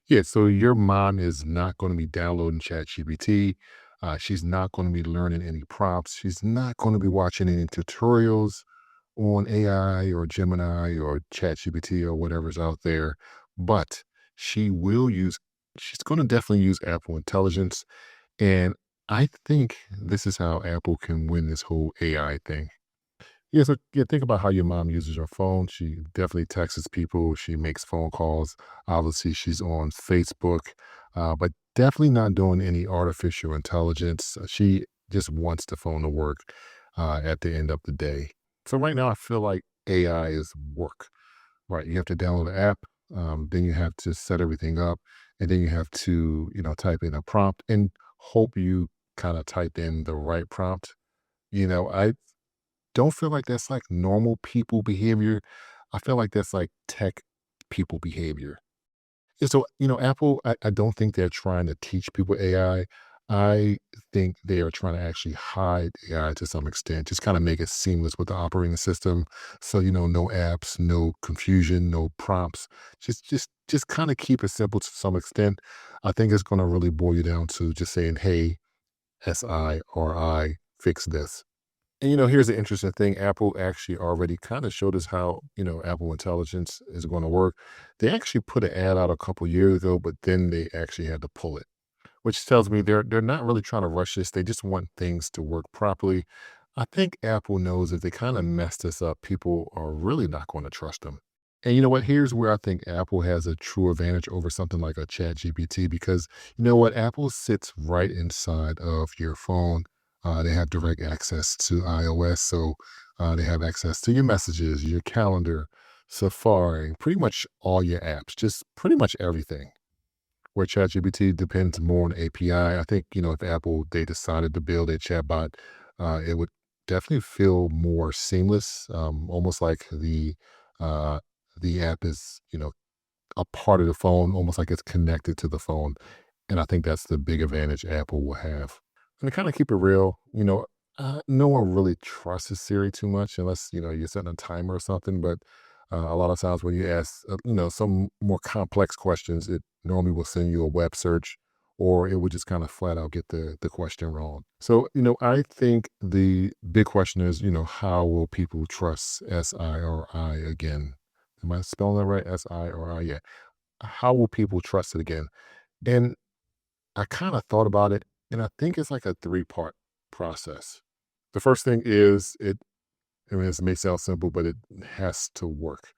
Yeah, so your mom is not going to be downloading ChatGPT. She's not going to be learning any prompts. She's not going to be watching any tutorials on AI or Gemini or ChatGPT or whatever's out there. But she will use, she's going to definitely use Apple Intelligence. And I think this is how Apple can win this whole AI thing. Yeah, so yeah, think about how your mom uses her phone. She definitely texts people. She makes phone calls. Obviously, she's on Facebook, but definitely not doing any artificial intelligence. She just wants the phone to work at the end of the day. So right now, I feel like AI is work. Right, you have to download the app. Then you have to set everything up, and then you have to, type in a prompt and hope you kind of type in the right prompt. I don't feel like that's like normal people behavior. I feel like that's like tech people behavior. And so, Apple, I don't think they're trying to teach people AI. I think they are trying to actually hide AI to some extent, just kind of make it seamless with the operating system. So, no apps, no confusion, no prompts. Just kind of keep it simple to some extent. I think it's going to really boil you down to just saying, hey, SI or I, fix this. And here's the interesting thing. Apple actually already kind of showed us how, Apple Intelligence is going to work. They actually put an ad out a couple years ago, but then they actually had to pull it, which tells me they're not really trying to rush this. They just want things to work properly. I think Apple knows if they kind of mess this up, people are really not going to trust them. And you know what? Here's where I think Apple has a true advantage over something like a Chat GPT because you know what? Apple sits right inside of your phone. They have direct access to iOS. So they have access to your messages, your calendar, Safari, pretty much all your apps, just pretty much everything. Where ChatGPT depends more on API. I think, if Apple, they decided to build a chatbot, it would definitely feel more seamless, almost like uh, the app is, a part of the phone, almost like it's connected to the phone. And I think that's the big advantage Apple will have. And to kind of keep it real, no one really trusts Siri too much unless, you're setting a timer or something. But a lot of times when you ask, some more complex questions, it normally will send you a web search or it would just kind of flat out get the question wrong. So, I think the big question is, how will people trust SI or I again? Am I spelling that right? SI or I? Yeah. How will people trust it again? And I kind of thought about it, and I think it's like a three-part process. The first thing is I mean, this may sound simple, but it has to work.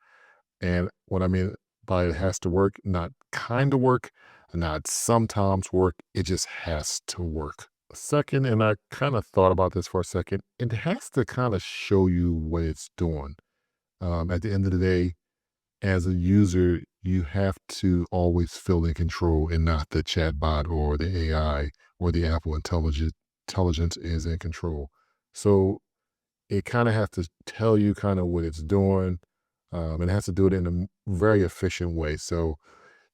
And what I mean by it has to work, not kind of work, not sometimes work, it just has to work. Second, and I kind of thought about this for a second, it has to kind of show you what it's doing. At the end of the day, as a user, you have to always feel in control and not the chatbot or the AI or the Apple intelligence is in control. So it kind of has to tell you kind of what it's doing. It has to do it in a very efficient way. So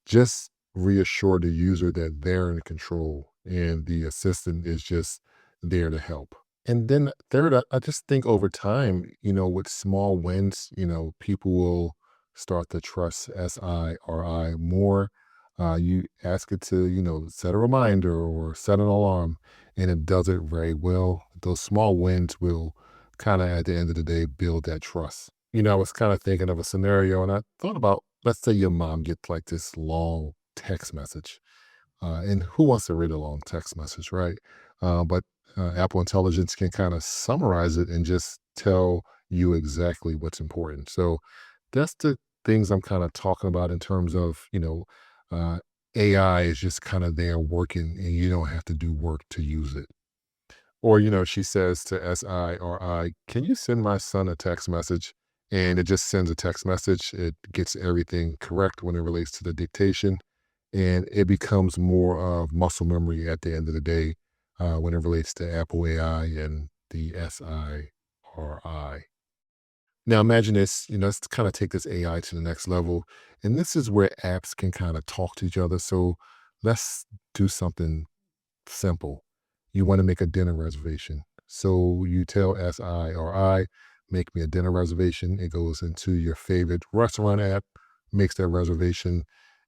just reassure the user that they're in control and the assistant is just there to help. And then third, I just think over time, with small wins, people will start to trust SI or I more. You ask it to, set a reminder or set an alarm, and it does it very well. Those small wins will kind of, at the end of the day, build that trust. I was kind of thinking of a scenario, and I thought about, let's say your mom gets like this long text message and who wants to read a long text message, right? But Apple Intelligence can kind of summarize it and just tell you exactly what's important. So that's the things I'm kind of talking about in terms of, uh, AI is just kind of there working and you don't have to do work to use it. Or, she says to SI or I, can you send my son a text message? And it just sends a text message. It gets everything correct when it relates to the dictation. And it becomes more of muscle memory at the end of the day when it relates to Apple AI and the SI or I. Now imagine this, let's kind of take this AI to the next level. And this is where apps can kind of talk to each other. So let's do something simple. You want to make a dinner reservation. So you tell SI or I, make me a dinner reservation. It goes into your favorite restaurant app, makes that reservation.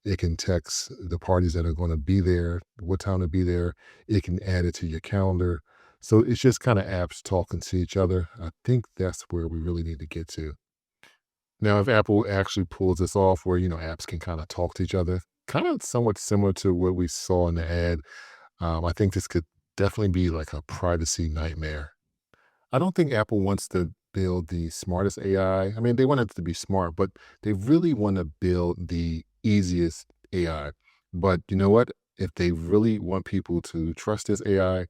It can text the parties that are going to be there, what time to be there. It can add it to your calendar. So it's just kind of apps talking to each other. I think that's where we really need to get to. Now, if Apple actually pulls this off where, apps can kind of talk to each other, kind of somewhat similar to what we saw in the ad, I think this could definitely be like a privacy nightmare. I don't think Apple wants to build the smartest AI. I mean, they want it to be smart, but they really want to build the easiest AI. But you know what? If they really want people to trust this I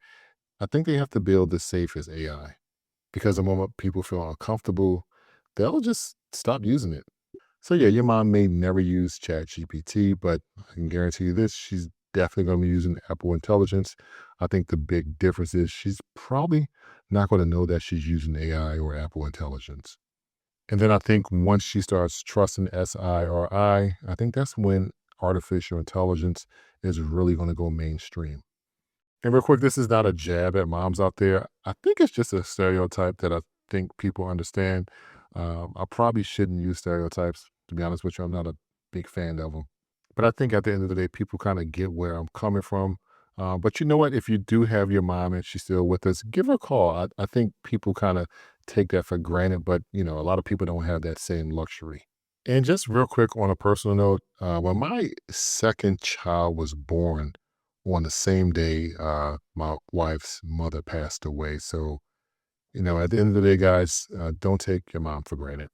think they have to build the safest AI because the moment people feel uncomfortable, they'll just stop using it. So yeah, your mom may never use ChatGPT, but I can guarantee you this, she's definitely going to be using Apple Intelligence. I think the big difference is she's probably not going to know that she's using AI or Apple Intelligence. And then I think once she starts trusting I think that's when artificial intelligence is really going to go mainstream. And real quick, this is not a jab at moms out there. I think it's just a stereotype that I think people understand. I probably shouldn't use stereotypes. To be honest with you, I'm not a big fan of them. But I think at the end of the day, people kind of get where I'm coming from. But you know what? If you do have your mom and she's still with us, give her a call. I think people kind of take that for granted, but a lot of people don't have that same luxury. And just real quick on a personal note, when my second child was born on the same day, my wife's mother passed away. So, at the end of the day, guys, don't take your mom for granted.